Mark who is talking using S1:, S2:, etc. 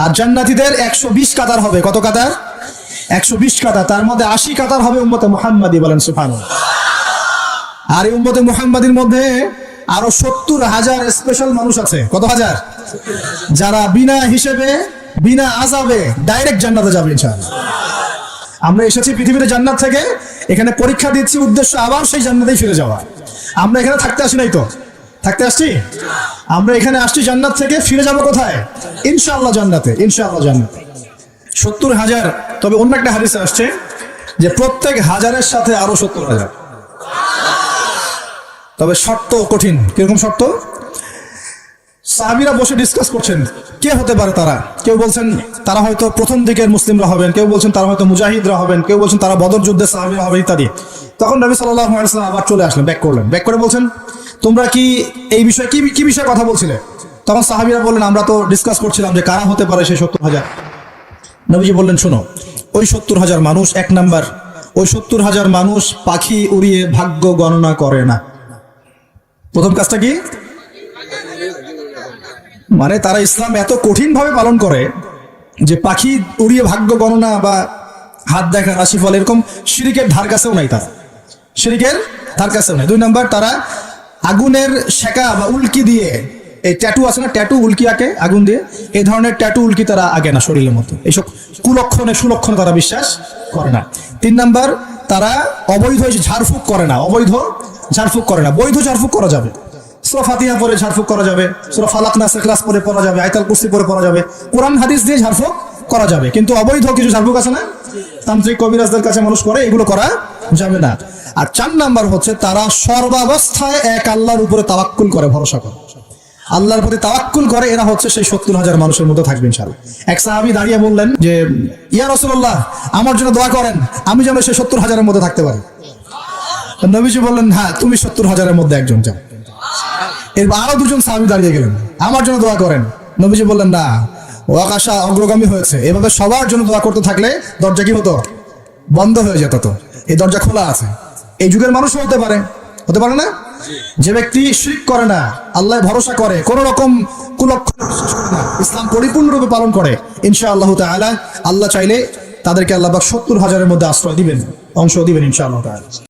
S1: আর জান্নাতীদের 120 কাতার হবে। কত কাতার? 120 কাতার। তার মধ্যে 80 কাতার হবে উম্মতে মুহাম্মাদি, বলেন সুবহানাল্লাহ। আর এই উম্মতে মুহাম্মাদির মধ্যে আরো 70,000 স্পেশাল মানুষ আছে। কত হাজার? যারা বিনা হিসেবে বিনা আযাবে ডাইরেক্ট জান্নাতে যাবে ইনশাআল্লাহ। আমরা এসেছি পৃথিবীতে জান্নাত থেকে, এখানে পরীক্ষা দিচ্ছি, উদ্দেশ্য আবার সেই জান্নাতেই ফিরে যাওয়া। আমরা এখানে থাকতে আসি নাই তো, থাকতে আসছি। আমরা এখানে আসছি জান্নাত থেকে, ফিরে যাব কোথায়? ইনশাআল্লাহ জান্নাতে, ইনশাআল্লাহ জান্নাতে। 70,000। তবে অন্য একটা হাদিসে আসছে যে প্রত্যেক হাজারের সাথে আরো 70,000। তবে শর্ত কঠিন। কিরকম শর্ত? সাহাবীরা বসে ডিসকাস করছেন কে হতে পারে তারা। কেউ বলছেন তারা হয়তো প্রথম দিকের মুসলিমরা হবেন, কেউ বলছেন তারা হয়তো মুজাহিদরা হবেন, কেউ বলছেন তারা বদর যুদ্ধের সাহাবীরা হবে ইত্যাদি। তখন নবী সাল্লাল্লাহু আলাইহি ওয়াসাল্লাম আবার চলে আসলেন, ব্যাক করলেন। ব্যাক করে বলছেন তোমরা কি এই বিষয়ে কি বিষয়ে কথা বলছিলে? তখন সাহাবীরা বললেন আমরা তো ডিসকাস করছিলাম যে কারা হতে পারে সেই 70,000। নবীজি বললেন শোনো, ওই 70,000 মানুষ, এক নাম্বার, ওই 70,000 মানুষ পাখি উড়িয়ে ভাগ্য গণনা করে না। প্রথম কাজটা কি? মানে তারা ইসলাম এত কঠিন ভাবে পালন করে যে পাখি উড়িয়ে ভাগ্য গণনা বা হাত দেখা, রাশিফল, এরকম শিরিকের ধার কাছেও নাই। তারা শিরিকের ধার কাছেও নাই। দুই নাম্বার, তারা আগুনের শেকা বা উল্কি দিয়ে, এই ট্যাটু আছে না, ট্যাটু উল্কি আঁকে আগুন দিয়ে, এই ধরনের ট্যাটু উল্কি তারা আগে না শরীরের মতো। এইসব কুলক্ষণে সুলক্ষণে তারা বিশ্বাস করে না। তিন নাম্বার, তারা অবৈধ ঝাড়ফুঁক করে না। অবৈধ ঝাড়ফুঁক করে না। বৈধ ঝাড়ফুঁক করা যাবে, সূরা ফাতিহা পড়ে ঝাড়ফুঁক করা যাবে, সূরা ফালাক নাস ইখলাস পড়ে পড়া যাবে, আয়াতুল কুরসি পড়ে পড়া যাবে, কোরআন হাদিস দিয়ে ঝাড়ফুঁক করা যাবে। কিন্তু অবৈধ কিছু ঝাড়ফুঁক আছে না, তান্ত্রিক কবিরাজদের কাছে মানুষ করে, এগুলো করা যাবে না। আর 4 নাম্বার হচ্ছে তারা সর্বাবস্থায় এক আল্লাহর উপরে তাওয়াক্কুল করে, ভরসা করে, আল্লাহর প্রতি তাওয়াক্কুল করে। এরা হচ্ছে সেই 70,000 মানুষের মধ্যে থাকবে ইনশাআল্লাহ। এক সাহাবী দাঁড়িয়ে বললেন যে ইয়া রাসূলুল্লাহ, আমার জন্য দোয়া করেন, আমি যেন সেই 70,000-এর মধ্যে থাকতে পারি। নবীজি বললেন হ্যাঁ, তুমি 70,000-এর মধ্যে একজন যাও। এরপর আরো 2জন সাহাবী দাঁড়িয়ে গেলেন, আমার জন্য দোয়া করেন। নবীজি বললেন না, ওয়াকাশা অগ্রগামী হয়েছে। এভাবে সবার জন্য দোয়া করতে থাকলে দরজা কি হতো? বন্ধ হয়ে যেত। তো এই দরজা খোলা আছে। এই যুগের মানুষও হতে পারে, হতে পারে না? যে ব্যক্তি শিরক করে না, আল্লাহ ভরসা করে, কোন রকম কুলক্ষণে বিশ্বাস করে না, ইসলাম পরিপূর্ণরূপে পালন করে, ইনশাআল্লাহ তাআলা আল্লাহ চাইলে তাদেরকে আল্লাহ পাক 70,000-এর মধ্যে আশ্রয় দিবেন, অংশ দিবেন ইনশাআল্লাহ তাআলা।